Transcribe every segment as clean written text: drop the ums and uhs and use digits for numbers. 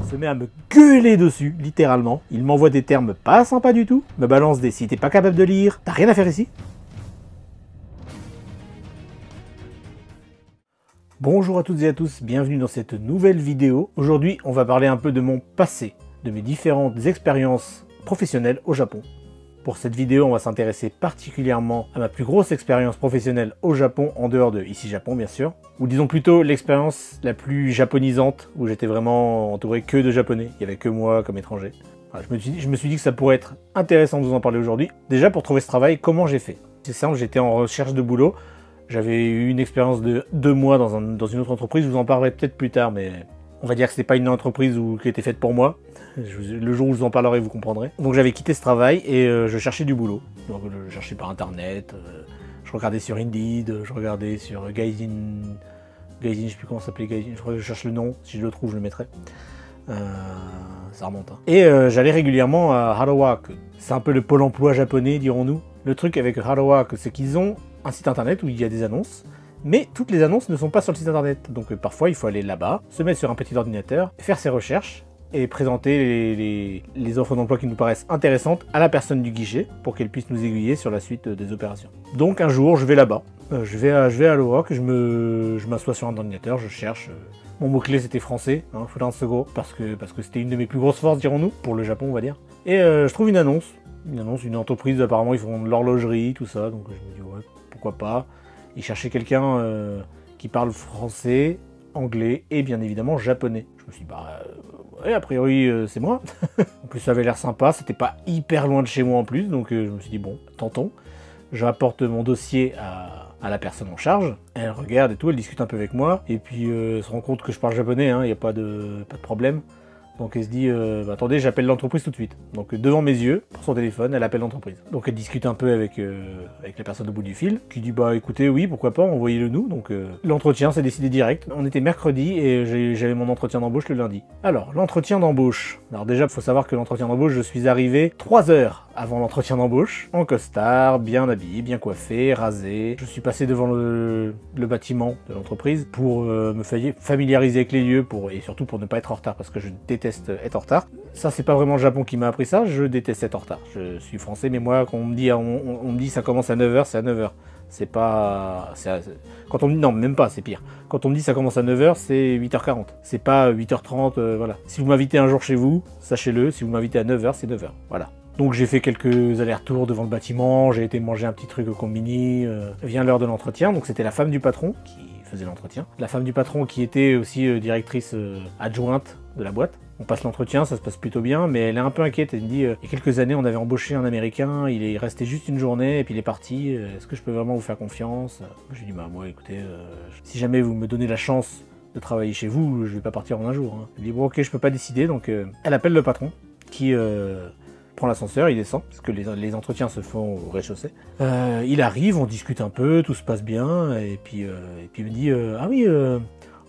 se met à me gueuler dessus, littéralement. Il m'envoie des termes pas sympas du tout, me balance des si t'es pas capable de lire, t'as rien à faire ici. Bonjour à toutes et à tous, bienvenue dans cette nouvelle vidéo. Aujourd'hui, on va parler un peu de mon passé, de mes différentes expériences professionnelles au Japon. Pour cette vidéo, on va s'intéresser particulièrement à ma plus grosse expérience professionnelle au Japon, en dehors de ici Japon bien sûr, ou disons plutôt l'expérience la plus japonisante, où j'étais vraiment entouré que de japonais, il n'y avait que moi comme étranger. Voilà, je me suis dit que ça pourrait être intéressant de vous en parler aujourd'hui. Déjà pour trouver ce travail, comment j'ai fait? C'est simple, j'étais en recherche de boulot, j'avais eu une expérience de 2 mois dans une autre entreprise, je vous en parlerai peut-être plus tard, mais on va dire que c'était pas une entreprise qui était faite pour moi. Le jour où je vous en parlerai, vous comprendrez. Donc j'avais quitté ce travail et je cherchais du boulot. Donc je cherchais par internet, je regardais sur Indeed, je regardais sur Gaijin, je sais plus comment ça s'appelait Gaijin, je cherche le nom, si je le trouve je le mettrai. Ça remonte. Hein. Et j'allais régulièrement à Harowork. C'est un peu le pôle emploi japonais, dirons-nous. Le truc avec Harowork, c'est qu'ils ont un site internet où il y a des annonces. Mais toutes les annonces ne sont pas sur le site internet, donc parfois il faut aller là-bas, se mettre sur un petit ordinateur, faire ses recherches et présenter les offres d'emploi qui nous paraissent intéressantes à la personne du guichet pour qu'elle puisse nous aiguiller sur la suite des opérations. Donc un jour je vais là-bas, je vais à l'Oroc, je m'assois sur un ordinateur, je cherche. Mon mot-clé c'était français, hein, Furansugo, parce que c'était une de mes plus grosses forces, dirons-nous, pour le Japon on va dire. Et je trouve une annonce, une entreprise, apparemment ils font de l'horlogerie, tout ça, donc je me dis ouais, pourquoi pas. Il cherchait quelqu'un qui parle français, anglais et bien évidemment japonais. Je me suis dit, ouais, a priori c'est moi. En plus ça avait l'air sympa, c'était pas hyper loin de chez moi en plus, donc je me suis dit bon, tentons. Je rapporte mon dossier à la personne en charge, elle regarde et tout, elle discute un peu avec moi, et puis elle se rend compte que je parle japonais, il n'y a pas de problème. Donc elle se dit, attendez, j'appelle l'entreprise tout de suite. Donc devant mes yeux, pour son téléphone, elle appelle l'entreprise. Donc elle discute un peu avec la personne au bout du fil, qui dit, écoutez, oui, pourquoi pas, envoyez-le nous. Donc l'entretien s'est décidé direct. On était mercredi et j'avais mon entretien d'embauche le lundi. Alors, l'entretien d'embauche. Alors déjà, il faut savoir que l'entretien d'embauche, je suis arrivé 3 heures avant l'entretien d'embauche, en costard, bien habillé, bien coiffé, rasé. Je suis passé devant le bâtiment de l'entreprise pour me familiariser avec les lieux et surtout pour ne pas être en retard, parce que je déteste être en retard. Ça, c'est pas vraiment le Japon qui m'a appris ça, je déteste être en retard. Je suis français, mais moi, quand on me dit ça commence à 9h, c'est à 9h. C'est pas... Quand on me dit... Non, même pas, c'est pire. Quand on me dit ça commence à 9h, c'est 8h40. C'est pas 8h30, voilà. Si vous m'invitez un jour chez vous, sachez-le, si vous m'invitez à 9h, c'est 9h. Voilà. Donc j'ai fait quelques allers-retours devant le bâtiment, j'ai été manger un petit truc au combini, vient l'heure de l'entretien, donc c'était la femme du patron qui faisait l'entretien. La femme du patron qui était aussi directrice adjointe de la boîte. On passe l'entretien, ça se passe plutôt bien, mais elle est un peu inquiète, elle me dit il y a quelques années on avait embauché un Américain, il est resté juste une journée et puis il est parti, est-ce que je peux vraiment vous faire confiance? Je lui dis moi écoutez, si jamais vous me donnez la chance de travailler chez vous, je vais pas partir en un jour. Hein. Elle dit bon ok, je peux pas décider, donc elle appelle le patron qui prend l'ascenseur, il descend, parce que les entretiens se font au rez-de-chaussée. Il arrive, on discute un peu, tout se passe bien, et puis il me dit ah oui,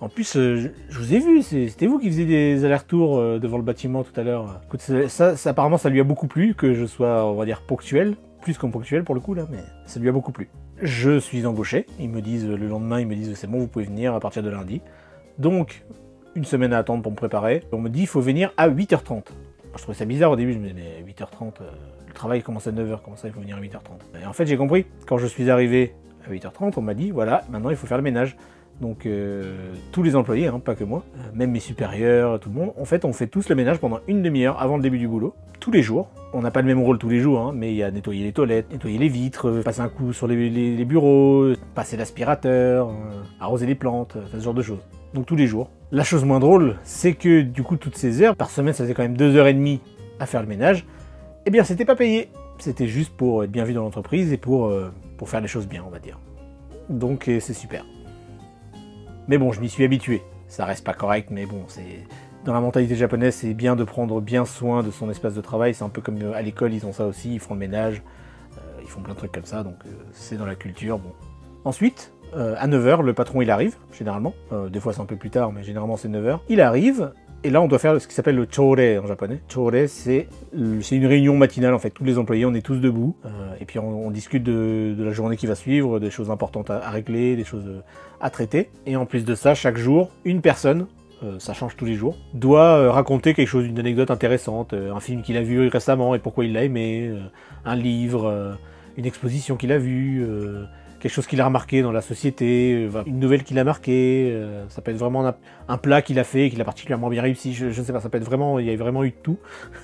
en plus je vous ai vu, c'était vous qui faisiez des allers-retours devant le bâtiment tout à l'heure. Écoute, ça apparemment ça lui a beaucoup plu, que je sois, on va dire, ponctuel, plus comme ponctuel pour le coup là, mais ça lui a beaucoup plu. Je suis embauché, ils me disent le lendemain, ils me disent c'est bon, vous pouvez venir à partir de lundi. Donc, une semaine à attendre pour me préparer. On me dit il faut venir à 8h30. Je trouvais ça bizarre au début, je me disais mais 8h30, le travail commence à 9h, comment ça il faut venir à 8h30? Et en fait j'ai compris, quand je suis arrivé à 8h30, on m'a dit voilà, maintenant il faut faire le ménage. Donc tous les employés, pas que moi, même mes supérieurs, tout le monde, en fait on fait tous le ménage pendant une demi-heure avant le début du boulot, tous les jours. On n'a pas le même rôle tous les jours, mais il y a nettoyer les toilettes, nettoyer les vitres, passer un coup sur les bureaux, passer l'aspirateur, arroser les plantes, ce genre de choses. Donc tous les jours. La chose moins drôle, c'est que du coup toutes ces heures, par semaine ça faisait quand même 2h30 à faire le ménage, eh bien c'était pas payé. C'était juste pour être bien vu dans l'entreprise et pour faire les choses bien, on va dire. Donc c'est super. Mais bon, je m'y suis habitué. Ça reste pas correct, mais bon, c'est... Dans la mentalité japonaise, c'est bien de prendre bien soin de son espace de travail. C'est un peu comme à l'école, ils ont ça aussi, ils font le ménage, ils font plein de trucs comme ça, donc c'est dans la culture, bon. Ensuite, à 9h, le patron il arrive, généralement. Des fois c'est un peu plus tard, mais généralement c'est 9h. Il arrive, et là on doit faire ce qui s'appelle le chore en japonais. Chore, c'est une réunion matinale en fait. Tous les employés, on est tous debout, et puis on discute de la journée qui va suivre, des choses importantes à régler, des choses à traiter. Et en plus de ça, chaque jour, une personne ça change tous les jours, doit raconter quelque chose, une anecdote intéressante, un film qu'il a vu récemment et pourquoi il l'a aimé, un livre, une exposition qu'il a vue, quelque chose qu'il a remarqué dans la société, une nouvelle qu'il a marquée, ça peut être vraiment un plat qu'il a fait et qu'il a particulièrement bien réussi, je sais pas, ça peut être vraiment, il y a vraiment eu de tout.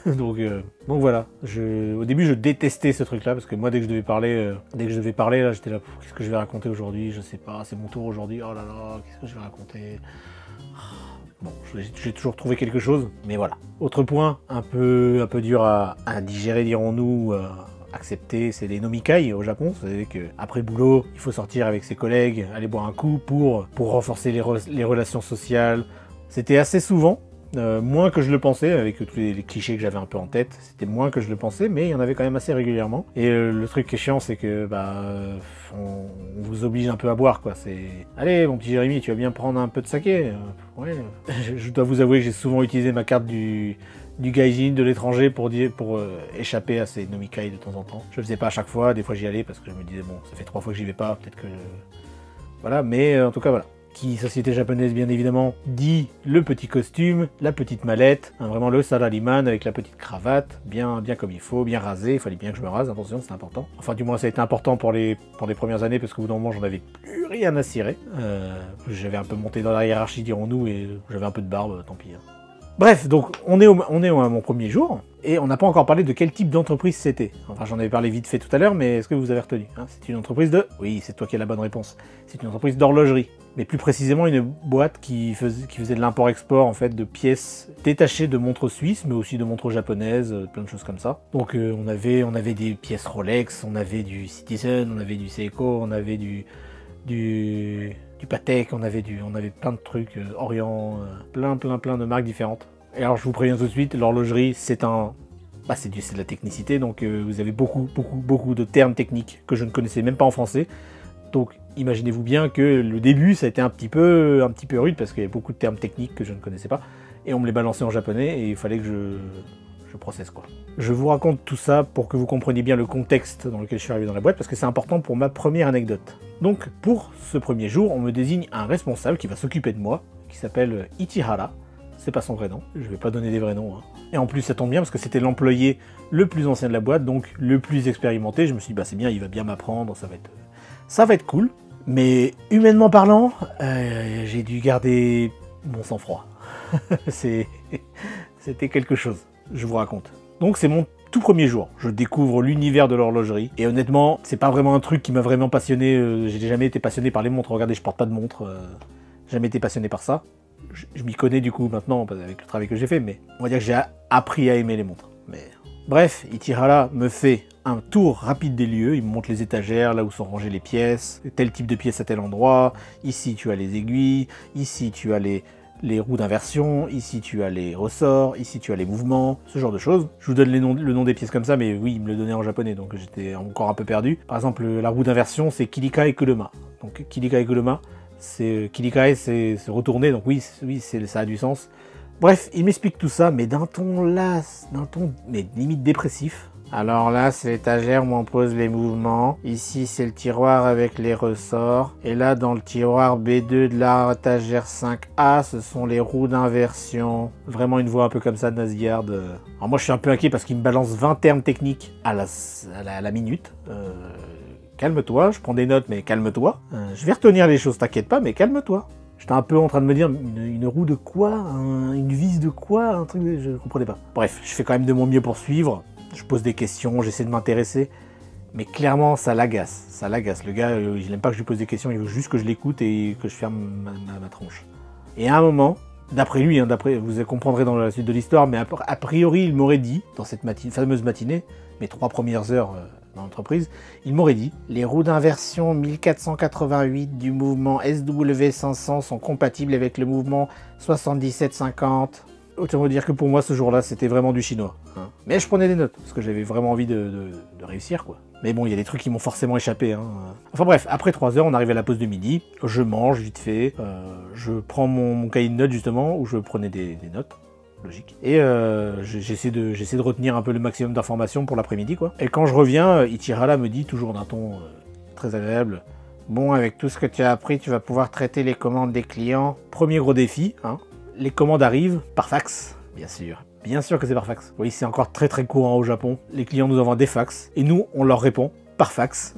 donc voilà, au début je détestais ce truc-là, parce que moi dès que je devais parler, là j'étais là, qu'est-ce que je vais raconter aujourd'hui, je sais pas, c'est mon tour aujourd'hui, oh là là, qu'est-ce que je vais raconter. Bon, j'ai toujours trouvé quelque chose, mais voilà. Autre point, un peu dur à digérer, dirons-nous, accepter, c'est les nomikai au Japon. C'est-à-dire qu'après boulot, il faut sortir avec ses collègues, aller boire un coup pour renforcer les relations sociales. C'était assez souvent, moins que je le pensais, avec tous les clichés que j'avais un peu en tête. C'était moins que je le pensais, mais il y en avait quand même assez régulièrement. Et le truc qui est chiant, c'est que on vous oblige un peu à boire, quoi. C'est allez, mon petit Jérémy, tu vas bien prendre un peu de saké. Ouais. Je dois vous avouer que j'ai souvent utilisé ma carte du gaijin de l'étranger pour échapper à ces nomikai de temps en temps. Je le faisais pas à chaque fois, des fois j'y allais parce que je me disais bon, ça fait 3 fois que j'y vais pas, peut-être que voilà, mais en tout cas voilà. Qui société japonaise bien évidemment dit le petit costume, la petite mallette, vraiment le salariman avec la petite cravate, bien comme il faut, bien rasé, il fallait bien que je me rase, attention c'est important. Enfin du moins ça a été important pour les premières années parce qu'au bout d'un moment j'en avais plus rien à cirer. J'avais un peu monté dans la hiérarchie dirons-nous et j'avais un peu de barbe, tant pis. Hein. Bref, donc on est à mon premier jour, et on n'a pas encore parlé de quel type d'entreprise c'était. Enfin, j'en avais parlé vite fait tout à l'heure, mais est-ce que vous avez retenu hein? C'est une entreprise de... Oui, c'est toi qui as la bonne réponse. C'est une entreprise d'horlogerie. Mais plus précisément, une boîte qui faisait de l'import-export, en fait, de pièces détachées de montres suisses, mais aussi de montres japonaises, plein de choses comme ça. Donc on avait des pièces Rolex, on avait du Citizen, on avait du Seiko, on avait du Patek, on avait plein de trucs, Orient, plein de marques différentes. Et alors je vous préviens tout de suite, l'horlogerie c'est de la technicité, donc vous avez beaucoup de termes techniques que je ne connaissais même pas en français. Donc imaginez-vous bien que le début ça a été un petit peu rude parce qu'il y avait beaucoup de termes techniques que je ne connaissais pas et on me les balançait en japonais et il fallait que je processe quoi. Je vous raconte tout ça pour que vous compreniez bien le contexte dans lequel je suis arrivé dans la boîte parce que c'est important pour ma première anecdote. Donc pour ce premier jour, on me désigne un responsable qui va s'occuper de moi, qui s'appelle Ichihara. C'est pas son vrai nom, je vais pas donner des vrais noms. Hein. Et en plus ça tombe bien parce que c'était l'employé le plus ancien de la boîte, donc le plus expérimenté. Je me suis dit bah c'est bien, il va bien m'apprendre, ça va être cool. Mais humainement parlant, j'ai dû garder mon sang-froid. C'était quelque chose, je vous raconte. Donc c'est mon tout premier jour, je découvre l'univers de l'horlogerie et honnêtement, c'est pas vraiment un truc qui m'a vraiment passionné. J'ai jamais été passionné par les montres. Regardez, je porte pas de montre, jamais été passionné par ça. Je m'y connais du coup maintenant avec le travail que j'ai fait, mais on va dire que j'ai appris à aimer les montres. Mais bref, Ichihara me fait un tour rapide des lieux, il me montre les étagères, là où sont rangées les pièces, tel type de pièce à tel endroit, ici tu as les aiguilles, ici tu as les roues d'inversion, ici tu as les ressorts, ici tu as les mouvements, ce genre de choses. Je vous donne le nom des pièces comme ça, mais oui, il me le donnait en japonais, donc j'étais encore un peu perdu. Par exemple, la roue d'inversion, c'est Kilikai Kuruma. Donc Kilikai Kuruma, c'est Kilikai, c'est se retourner, donc oui, ça a du sens. Bref, il m'explique tout ça, mais d'un ton mais limite dépressif. Alors là, c'est l'étagère où on pose les mouvements. Ici, c'est le tiroir avec les ressorts. Et là, dans le tiroir B2 de la étagère 5A, ce sont les roues d'inversion. Vraiment une voix un peu comme ça de Nasgard. Alors moi, je suis un peu inquiet parce qu'il me balance 20 termes techniques à la minute. Calme-toi, je prends des notes, mais calme-toi. Je vais retenir les choses, t'inquiète pas, mais calme-toi. J'étais un peu en train de me dire, une roue de quoi, une vis de quoi, un truc, je ne comprenais pas. Bref, je fais quand même de mon mieux pour suivre. Je pose des questions, j'essaie de m'intéresser. Mais clairement, ça l'agace. Ça l'agace. Le gars, il n'aime pas que je lui pose des questions, il veut juste que je l'écoute et que je ferme ma tronche. Et à un moment, d'après lui, vous comprendrez dans la suite de l'histoire, mais a priori, il m'aurait dit, dans cette fameuse matinée, mes 3 premières heures dans l'entreprise, il m'aurait dit « Les roues d'inversion 1488 du mouvement SW500 sont compatibles avec le mouvement 7750 ». Autant vous dire que pour moi, ce jour-là, c'était vraiment du chinois. Hein. Mais je prenais des notes, parce que j'avais vraiment envie de réussir, quoi. Mais bon, il y a des trucs qui m'ont forcément échappé. Hein. Enfin bref, après 3 heures, on arrive à la pause de midi, je mange vite fait, je prends mon cahier de notes, justement, où je prenais des notes. Logique. Et j'essaie de retenir un peu le maximum d'informations pour l'après-midi, quoi. Et quand je reviens, Ichihara me dit, toujours d'un ton très agréable, « Bon, avec tout ce que tu as appris, tu vas pouvoir traiter les commandes des clients. Premier gros défi, hein. les commandes arrivent par fax, bien sûr. Bien sûr que c'est par fax. Oui, c'est encore très très courant au Japon. Les clients nous envoient des fax et nous, on leur répond par fax.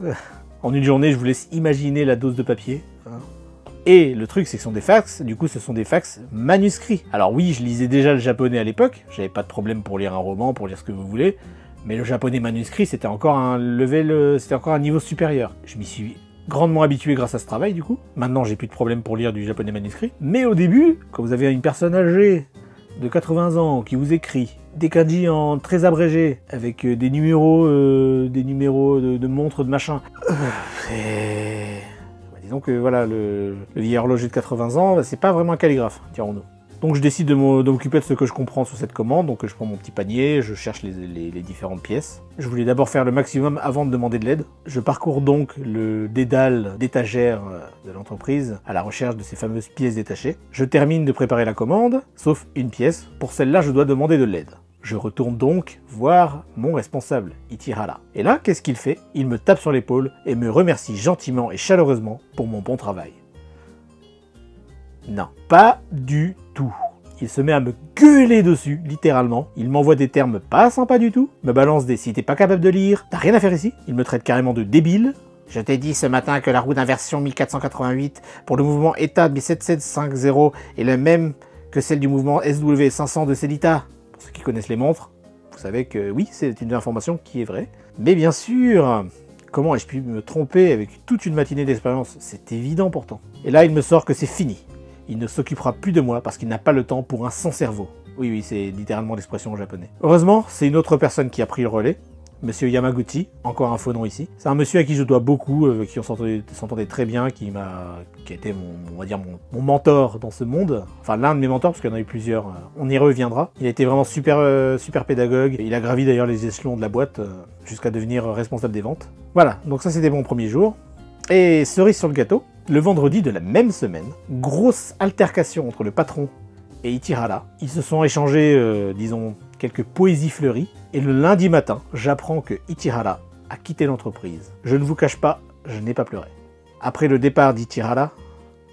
En une journée, je vous laisse imaginer la dose de papier. Et le truc, c'est que ce sont des fax, du coup, ce sont des fax manuscrits. Alors oui, je lisais déjà le japonais à l'époque, j'avais pas de problème pour lire un roman, pour lire ce que vous voulez, mais le japonais manuscrit, c'était encore un level, c'était encore un niveau supérieur. Je m'y suis grandement habitué grâce à ce travail, du coup. Maintenant, j'ai plus de problème pour lire du japonais manuscrit. Mais au début, quand vous avez une personne âgée de 80 ans qui vous écrit des kanji en très abrégé, avec des numéros de montres, de machin, disons que voilà, le vieil horloger de 80 ans, c'est pas vraiment un calligraphe, dirons-nous. Donc je décide de m'occuper de ce que je comprends sur cette commande, donc je prends mon petit panier, je cherche les différentes pièces. Je voulais d'abord faire le maximum avant de demander de l'aide. Je parcours donc le dédale d'étagères de l'entreprise à la recherche de ces fameuses pièces détachées. Je termine de préparer la commande, sauf une pièce. Pour celle-là, je dois demander de l'aide. Je retourne donc voir mon responsable, Ichihara. Et là, qu'est-ce qu'il fait? Il me tape sur l'épaule et me remercie gentiment et chaleureusement pour mon bon travail. Non, pas du tout. Il se met à me gueuler dessus, littéralement. Il m'envoie des termes pas sympas du tout, me balance des « si t'es pas capable de lire, t'as rien à faire ici ». Il me traite carrément de débile. Je t'ai dit ce matin que la roue d'inversion 1488 pour le mouvement ETA 7750 est la même que celle du mouvement SW500 de Célita. Pour ceux qui connaissent les montres, vous savez que oui, c'est une information qui est vraie. Mais bien sûr, comment ai-je pu me tromper avec toute une matinée d'expérience? C'est évident pourtant. Et là, il me sort que c'est fini. Il ne s'occupera plus de moi parce qu'il n'a pas le temps pour un sans-cerveau. Oui, c'est littéralement l'expression en japonais. Heureusement, c'est une autre personne qui a pris le relais. Monsieur Yamaguchi, encore un faux nom ici. C'est un monsieur à qui je dois beaucoup, qui on s'entendait très bien, qui a été on va dire mon mentor dans ce monde. Enfin, l'un de mes mentors, parce qu'il y en a eu plusieurs. On y reviendra. Il a été vraiment super pédagogue. Il a gravi d'ailleurs les échelons de la boîte jusqu'à devenir responsable des ventes. Voilà, donc ça c'était mon premier jour. Et cerise sur le gâteau, le vendredi de la même semaine, grosse altercation entre le patron et Ichihara. Ils se sont échangés, disons, quelques poésies fleuries. Et le lundi matin, j'apprends que Ichihara a quitté l'entreprise. Je ne vous cache pas, je n'ai pas pleuré. Après le départ d'Ichihara,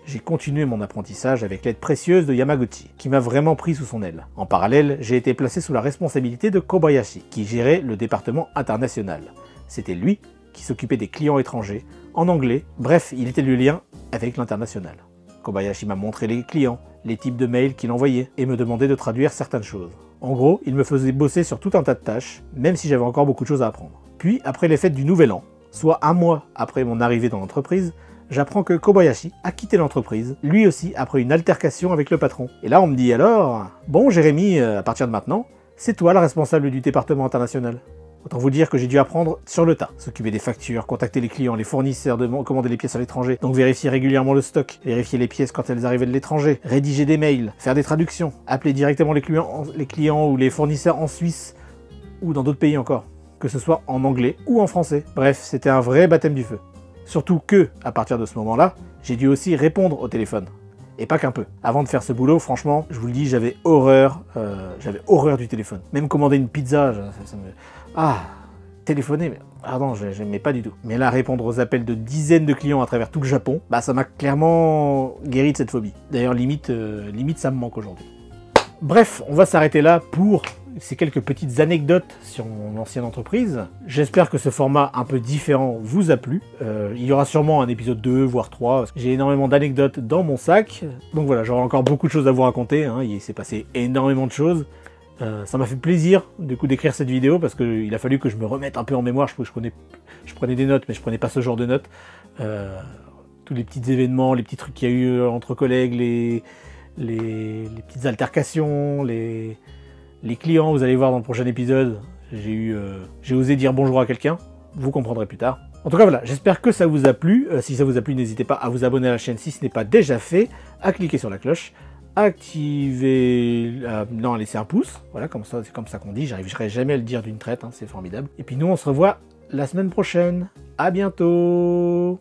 j'ai continué mon apprentissage avec l'aide précieuse de Yamaguchi, qui m'a vraiment pris sous son aile. En parallèle, j'ai été placé sous la responsabilité de Kobayashi, qui gérait le département international. C'était lui qui s'occupait des clients étrangers, en anglais, bref, il était le lien avec l'international. Kobayashi m'a montré les clients, les types de mails qu'il envoyait, et me demandait de traduire certaines choses. En gros, il me faisait bosser sur tout un tas de tâches, même si j'avais encore beaucoup de choses à apprendre. Puis, après les fêtes du Nouvel An, soit un mois après mon arrivée dans l'entreprise, j'apprends que Kobayashi a quitté l'entreprise, lui aussi après une altercation avec le patron. Et là, on me dit alors, bon Jérémy, à partir de maintenant, c'est toi la responsable du département international. Autant vous dire que j'ai dû apprendre sur le tas. S'occuper des factures, contacter les clients, les fournisseurs, commander les pièces à l'étranger, donc vérifier régulièrement le stock, vérifier les pièces quand elles arrivaient de l'étranger, rédiger des mails, faire des traductions, appeler directement les clients ou les fournisseurs en Suisse ou dans d'autres pays encore, que ce soit en anglais ou en français. Bref, c'était un vrai baptême du feu. Surtout que, à partir de ce moment-là, j'ai dû aussi répondre au téléphone. Et pas qu'un peu. Avant de faire ce boulot, franchement, je vous le dis, j'avais horreur du téléphone. Même commander une pizza, ça me... Ah, téléphoner, mais... Pardon, j'aimais pas du tout. Mais là, répondre aux appels de dizaines de clients à travers tout le Japon, bah ça m'a clairement guéri de cette phobie. D'ailleurs, limite ça me manque aujourd'hui. Bref, on va s'arrêter là pour ces quelques petites anecdotes sur mon ancienne entreprise. J'espère que ce format un peu différent vous a plu. Il y aura sûrement un épisode 2, voire 3, parce que j'ai énormément d'anecdotes dans mon sac. Donc voilà, j'aurai encore beaucoup de choses à vous raconter, hein. Il s'est passé énormément de choses. Ça m'a fait plaisir du coup d'écrire cette vidéo parce qu'il a fallu que je me remette un peu en mémoire. Je prenais des notes, mais je prenais pas ce genre de notes. Tous les petits événements, les petits trucs qu'il y a eu entre collègues, les petites altercations, les clients, vous allez voir dans le prochain épisode, j'ai osé dire bonjour à quelqu'un, vous comprendrez plus tard. En tout cas voilà, j'espère que ça vous a plu. Si ça vous a plu, n'hésitez pas à vous abonner à la chaîne si ce n'est pas déjà fait, à cliquer sur la cloche, activer, non, laisser un pouce, voilà, comme ça, c'est comme ça qu'on dit, j'arriverai jamais à le dire d'une traite, hein, c'est formidable. Et puis nous on se revoit la semaine prochaine, à bientôt.